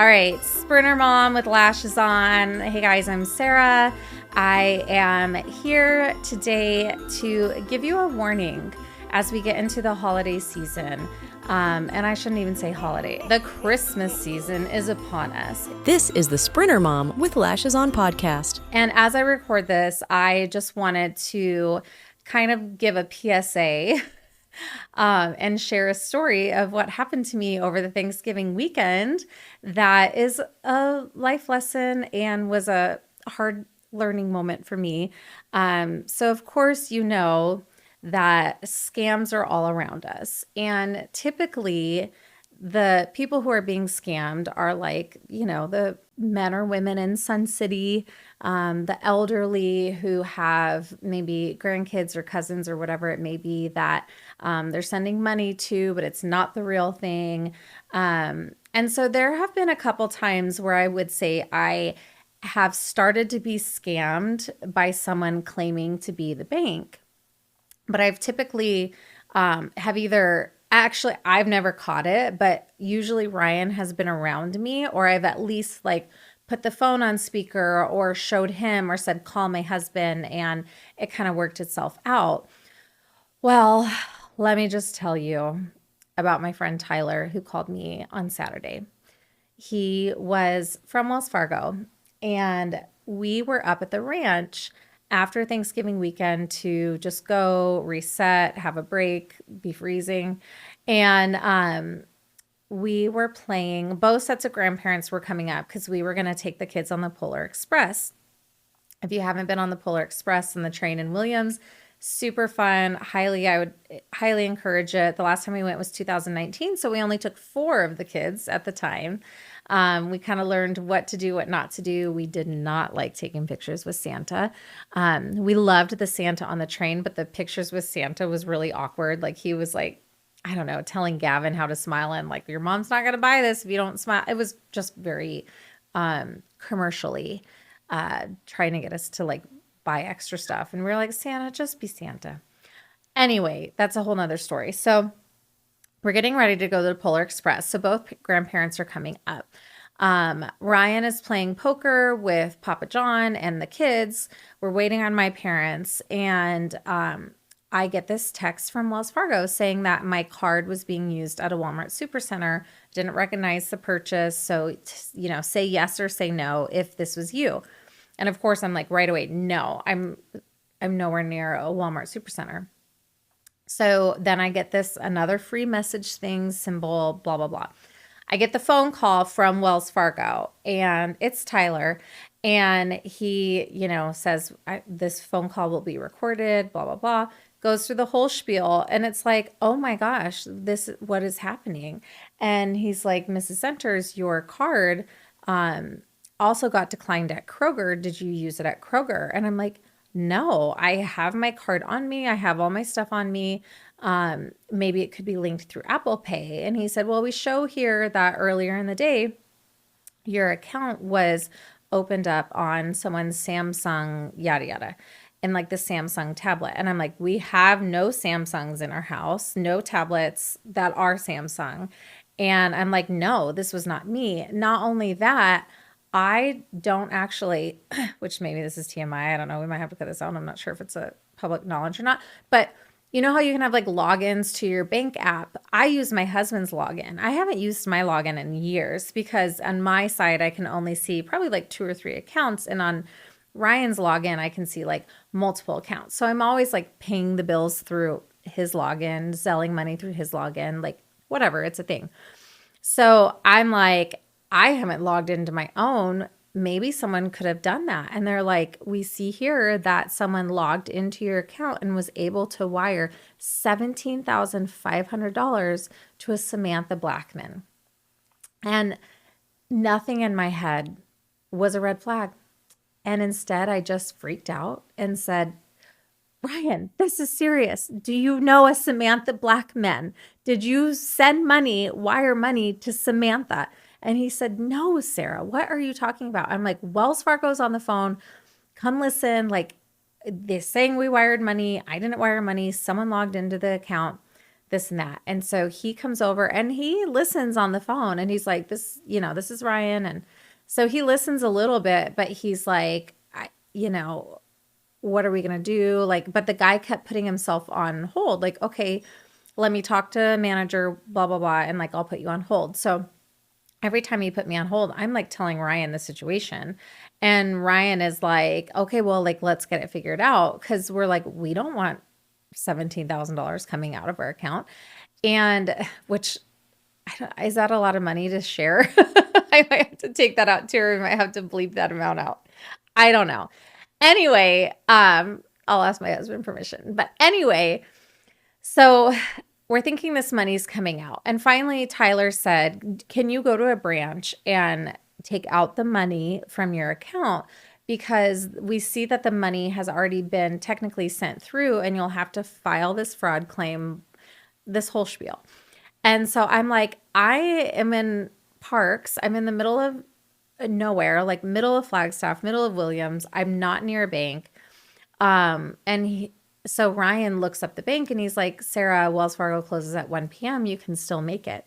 All right, Sprinter Mom with lashes on. Hey guys, I'm Sarah. I am here today to give you a warning as we get into the holiday season. And I shouldn't even say holiday. The Christmas season is upon us. This is the Sprinter Mom with Lashes On podcast. And as I record this, I just wanted to kind of give a PSA and share a story of what happened to me over the Thanksgiving weekend that is a life lesson and was a hard learning moment for me. So of course, you know that scams are all around us. And typically the people who are being scammed are like, you know, the men or women in Sun City, the elderly who have maybe grandkids or cousins or whatever it may be that they're sending money to, but it's not the real thing. And so there have been a couple times where I would say I have started to be scammed by someone claiming to be the bank. But I've typically have either actually, I've never caught it, but usually Ryan has been around me, or I've at least like put the phone on speaker or showed him or said, call my husband, and it kind of worked itself out. Well, let me just tell you about my friend Tyler who called me on Saturday. He was from Wells Fargo, and we were up at the ranch after Thanksgiving weekend to just go reset, have a break, be freezing. And we were playing, both sets of grandparents were coming up because we were going to take the kids on the Polar Express. If you haven't been on the Polar Express and the train in Williams, super fun. I would highly encourage it. The last time we went was 2019, so we only took 4 of the kids at the time. We kind of learned what to do, what not to do. We did not like taking pictures with Santa. We loved the Santa on the train, but the pictures with Santa was really awkward. Like he was like, I don't know, telling Gavin how to smile and like, your mom's not going to buy this if you don't smile. It was just very commercially trying to get us to like buy extra stuff. And we were like, Santa, just be Santa. Anyway, that's a whole nother story. So we're getting ready to go to the Polar Express. So both grandparents are coming up. Ryan is playing poker with Papa John and the kids. We're waiting on my parents. And I get this text from Wells Fargo saying that my card was being used at a Walmart Supercenter. Didn't recognize the purchase. So, you know, say yes or say no if this was you. And of course, I'm like right away, no, I'm nowhere near a Walmart Supercenter. So then I get this another free message thing, symbol, blah, blah, blah. I get the phone call from Wells Fargo, and it's Tyler. And he, you know, says, this phone call will be recorded, blah, blah, blah. Goes through the whole spiel. And it's like, oh my gosh, what is happening? And he's like, Mrs. Senters, your card also got declined at Kroger. Did you use it at Kroger? And I'm like, no, I have my card on me. I have all my stuff on me. Maybe it could be linked through Apple Pay. And he said, well, we show here that earlier in the day, your account was opened up on someone's Samsung, yada, yada, and like the Samsung tablet. And I'm like, we have no Samsungs in our house, no tablets that are Samsung. And I'm like, no, this was not me. Not only that, I don't actually, which maybe this is TMI. I don't know. We might have to cut this out. I'm not sure if it's a public knowledge or not. But you know how you can have like logins to your bank app? I use my husband's login. I haven't used my login in years because on my side, I can only see probably like 2 or 3 accounts. And on Ryan's login, I can see like multiple accounts. So I'm always like paying the bills through his login, selling money through his login, like whatever, it's a thing. So I'm like, I haven't logged into my own. Maybe someone could have done that. And they're like, we see here that someone logged into your account and was able to wire $17,500 to a Samantha Blackman. And nothing in my head was a red flag. And instead, I just freaked out and said, Ryan, this is serious. Do you know a Samantha Blackman? Did you send money, wire money to Samantha? And he said, no, Sarah, what are you talking about? I'm like, Wells Fargo's on the phone. Come listen. Like, they're saying we wired money. I didn't wire money. Someone logged into the account. this and that. And so he comes over and he listens on the phone and he's like, this is Ryan. And so he listens a little bit, but he's like, what are we going to do? Like, but the guy kept putting himself on hold. Like, okay, let me talk to manager, blah, blah, blah. And like, I'll put you on hold. So every time he put me on hold, I'm like telling Ryan the situation. And Ryan is like, okay, well, like, let's get it figured out. Cause we're like, we don't want $17,000 coming out of our account. And which is that a lot of money to share? I might have to take that out too, or I might have to bleep that amount out. I don't know. Anyway, I'll ask my husband permission. But anyway, so we're thinking this money's coming out. And finally, Tyler said, can you go to a branch and take out the money from your account? Because we see that the money has already been technically sent through and you'll have to file this fraud claim, this whole spiel. And so I'm like, I am in Parks. I'm in the middle of nowhere, like middle of Flagstaff, middle of Williams. I'm not near a bank. So Ryan looks up the bank and he's like, Sarah, Wells Fargo closes at 1 p.m. You can still make it.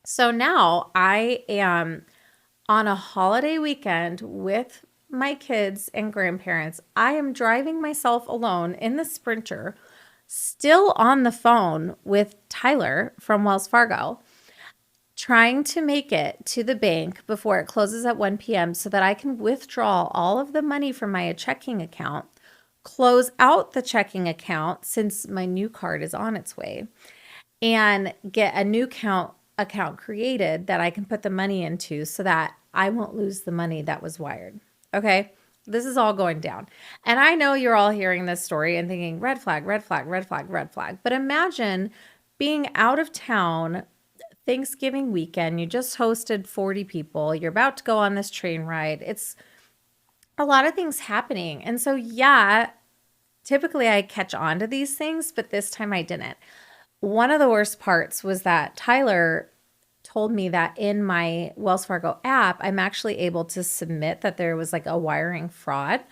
So now I am on a holiday weekend with my kids and grandparents. I am driving myself alone in the Sprinter, still on the phone with Tyler from Wells Fargo, trying to make it to the bank before it closes at 1 p.m. so that I can withdraw all of the money from my checking account, close out the checking account since my new card is on its way, and get a new account created that I can put the money into so that I won't lose the money that was wired. Okay? This is all going down. And I know you're all hearing this story and thinking, red flag, red flag, red flag, red flag. But imagine being out of town Thanksgiving weekend. You just hosted 40 people. You're about to go on this train ride. It's a lot of things happening. And so, yeah, typically I catch on to these things, but this time I didn't. One of the worst parts was that Tyler told me that in my Wells Fargo app, I'm actually able to submit that there was like a wiring fraud.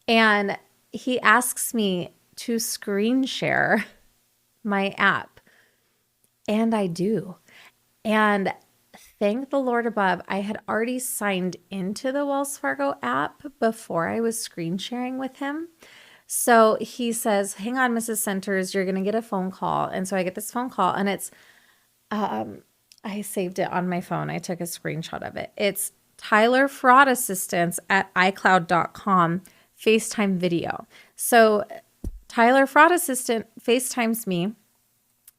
And he asks me to screen share my app. And I do. And thank the Lord above, I had already signed into the Wells Fargo app before I was screen sharing with him. So he says, hang on, Mrs. Senters, you're going to get a phone call. And so I get this phone call and it's, I saved it on my phone. I took a screenshot of it. It's Tyler Fraud Assistance at iCloud.com FaceTime video. So Tyler Fraud Assistant FaceTimes me.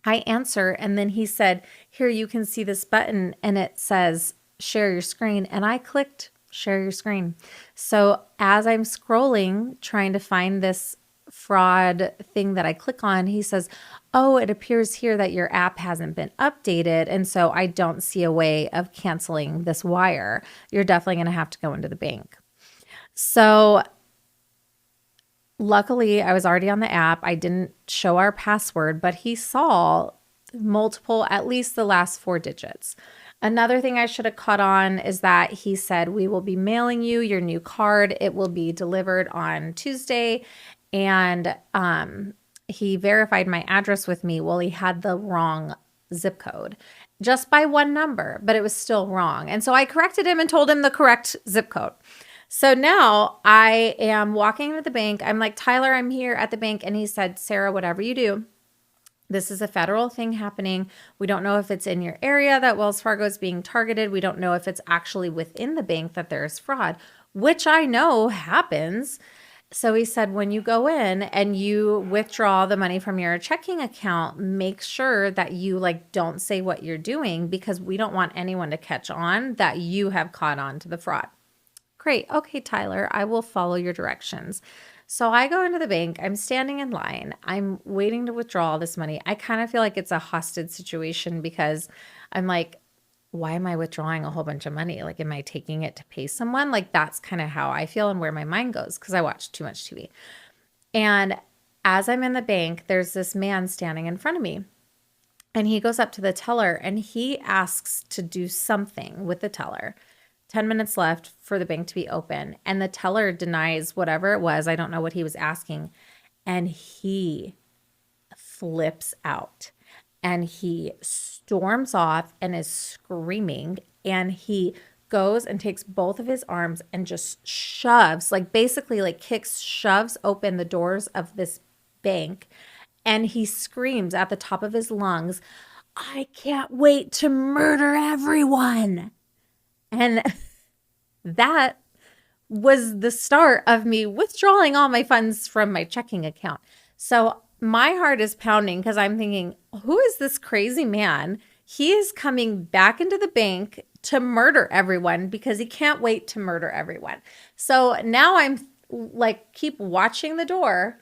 I answer, and then he said, here, you can see this button, and it says share your screen. And I clicked share your screen. So as I'm scrolling, trying to find this fraud thing that I click on, he says, oh, it appears here that your app hasn't been updated. And so I don't see a way of canceling this wire. You're definitely going to have to go into the bank. So luckily, I was already on the app. I didn't show our password, but he saw multiple, at least the last 4 digits. Another thing I should have caught on is that he said, we will be mailing you your new card. It will be delivered on Tuesday. And he verified my address with me. Well, he had the wrong zip code just by 1 number, but it was still wrong. And so I corrected him and told him the correct zip code. So now I am walking to the bank. I'm like, Tyler, I'm here at the bank. And he said, Sarah, whatever you do, this is a federal thing happening. We don't know if it's in your area that Wells Fargo is being targeted. We don't know if it's actually within the bank that there's fraud, which I know happens. So he said, when you go in and you withdraw the money from your checking account, make sure that you don't say what you're doing, because we don't want anyone to catch on that you have caught on to the fraud. Great. Okay, Tyler, I will follow your directions. So I go into the bank. I'm standing in line. I'm waiting to withdraw all this money. I kind of feel like it's a hostage situation because I'm like, why am I withdrawing a whole bunch of money? Like, am I taking it to pay someone? Like, that's kind of how I feel and where my mind goes because I watch too much TV. And as I'm in the bank, there's this man standing in front of me. And he goes up to the teller and he asks to do something with the teller. 10 minutes left for the bank to be open. And the teller denies whatever it was. I don't know what he was asking. And he flips out. and he storms off and is screaming. And he goes and takes both of his arms and just shoves, like basically like kicks, shoves open the doors of this bank. And he screams at the top of his lungs, I can't wait to murder everyone. And that was the start of me withdrawing all my funds from my checking account. So my heart is pounding because I'm thinking, who is this crazy man? He is coming back into the bank to murder everyone because he can't wait to murder everyone. So now I'm like, keep watching the door,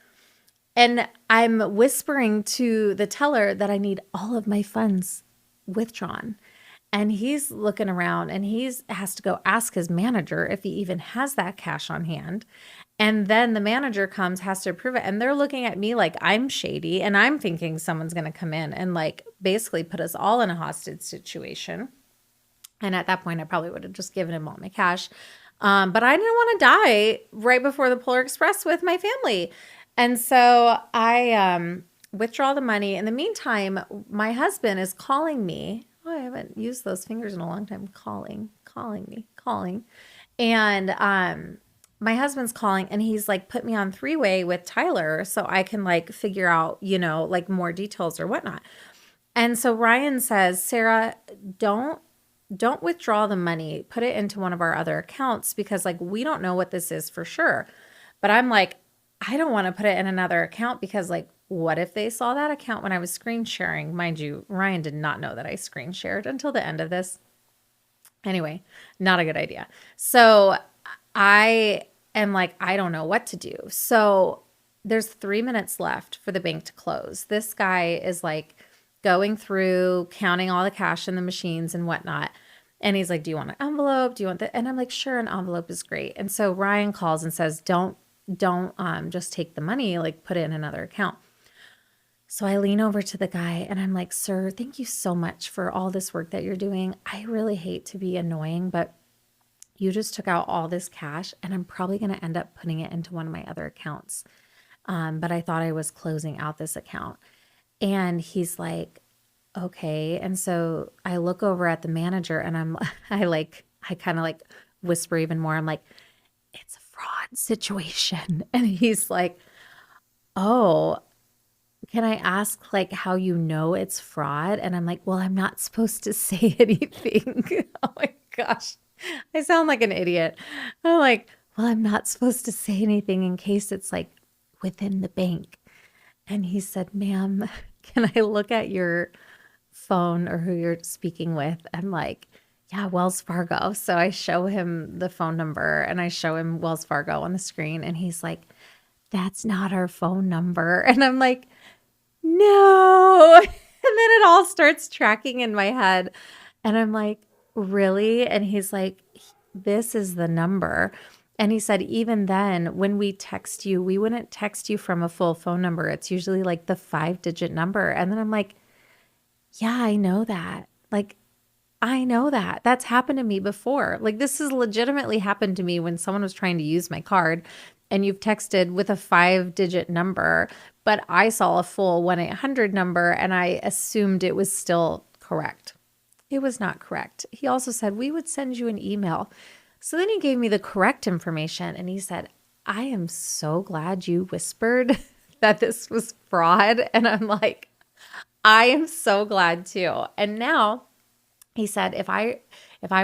and I'm whispering to the teller that I need all of my funds withdrawn. And he's looking around and has to go ask his manager if he even has that cash on hand. And then the manager comes, has to approve it. And they're looking at me like I'm shady. And I'm thinking someone's going to come in and like basically put us all in a hostage situation. And at that point, I probably would have just given him all my cash. But I didn't want to die right before the Polar Express with my family. And so I withdraw the money. In the meantime, my husband is calling me. Oh, I haven't used those fingers in a long time. Calling me. And my husband's calling, and he's like put me on three-way with Tyler so I can like figure out, like more details or whatnot. And so Ryan says, Sarah, don't withdraw the money. Put it into one of our other accounts because like we don't know what this is for sure. But I'm like, I don't want to put it in another account because like what if they saw that account when I was screen sharing? Mind you, Ryan did not know that I screen shared until the end of this. Anyway, not a good idea. So I am like, I don't know what to do. So there's 3 minutes left for the bank to close. This guy is like going through, counting all the cash in the machines and whatnot. And he's like, do you want an envelope? Do you want that? And I'm like, sure, an envelope is great. And so Ryan calls and says, don't just take the money, like put it in another account. So I lean over to the guy and I'm like, sir, thank you so much for all this work that you're doing. I really hate to be annoying, but you just took out all this cash and I'm probably going to end up putting it into one of my other accounts. But I thought I was closing out this account. And he's like, okay. And so I look over at the manager and I kind of like whisper even more. I'm like, it's a fraud situation. And he's like, oh, can I ask like how you know it's fraud? And I'm like, well, I'm not supposed to say anything. Oh my gosh. I sound like an idiot. I'm like, well, I'm not supposed to say anything in case it's like within the bank. And he said, ma'am, can I look at your phone or who you're speaking with? I'm like, yeah, Wells Fargo. So I show him the phone number and I show him Wells Fargo on the screen. And he's like, that's not our phone number. And I'm like, no. And then it all starts tracking in my head. And I'm like, really? And he's like, this is the number. And he said, even then, when we text you, we wouldn't text you from a full phone number. It's usually like the 5-digit number. And then I'm like, yeah, I know that. Like, I know that. That's happened to me before. Like, this has legitimately happened to me when someone was trying to use my card and you've texted with a 5-digit number, but I saw a full 1-800 number and I assumed it was still correct. It was not correct. He also said, we would send you an email. So then he gave me the correct information and he said, I am so glad you whispered that this was fraud. And I'm like, I am so glad too. And now he said, if I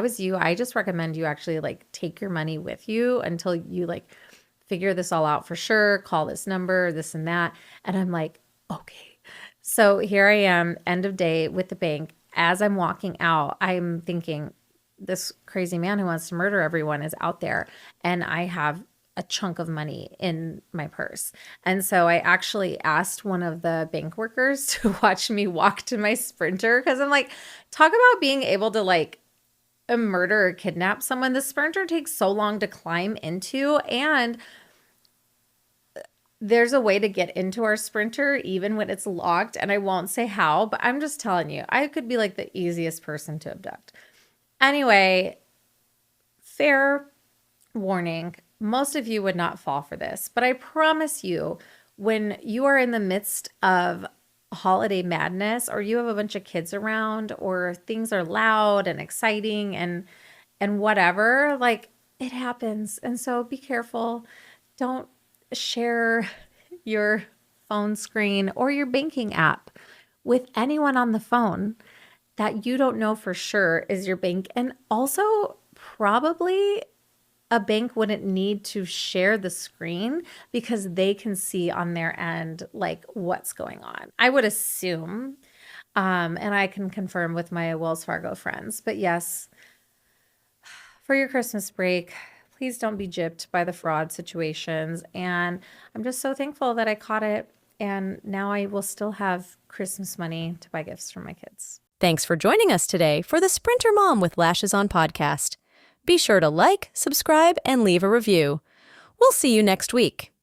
was you, I just recommend you actually like take your money with you until you like figure this all out for sure. Call this number, this and that. And I'm like, okay. So here I am, end of day with the bank. As I'm walking out, I'm thinking this crazy man who wants to murder everyone is out there and I have a chunk of money in my purse. And so I actually asked one of the bank workers to watch me walk to my Sprinter because I'm like, talk about being able to like murder or kidnap someone. The Sprinter takes so long to climb into, and there's a way to get into our Sprinter even when it's locked, and I won't say how, but I'm just telling you, I could be like the easiest person to abduct. Anyway, fair warning, most of you would not fall for this, but I promise you, when you are in the midst of holiday madness, or you have a bunch of kids around, or things are loud and exciting and whatever, like it happens. And so be careful. Don't share your phone screen or your banking app with anyone on the phone that you don't know for sure is your bank. And also, probably a bank wouldn't need to share the screen because they can see on their end like what's going on. I would assume, and I can confirm with my Wells Fargo friends. But yes, for your Christmas break, please don't be gypped by the fraud situations. And I'm just so thankful that I caught it. And now I will still have Christmas money to buy gifts for my kids. Thanks for joining us today for the Sprinter Mom with Lashes on podcast. Be sure to like, subscribe, and leave a review. We'll see you next week.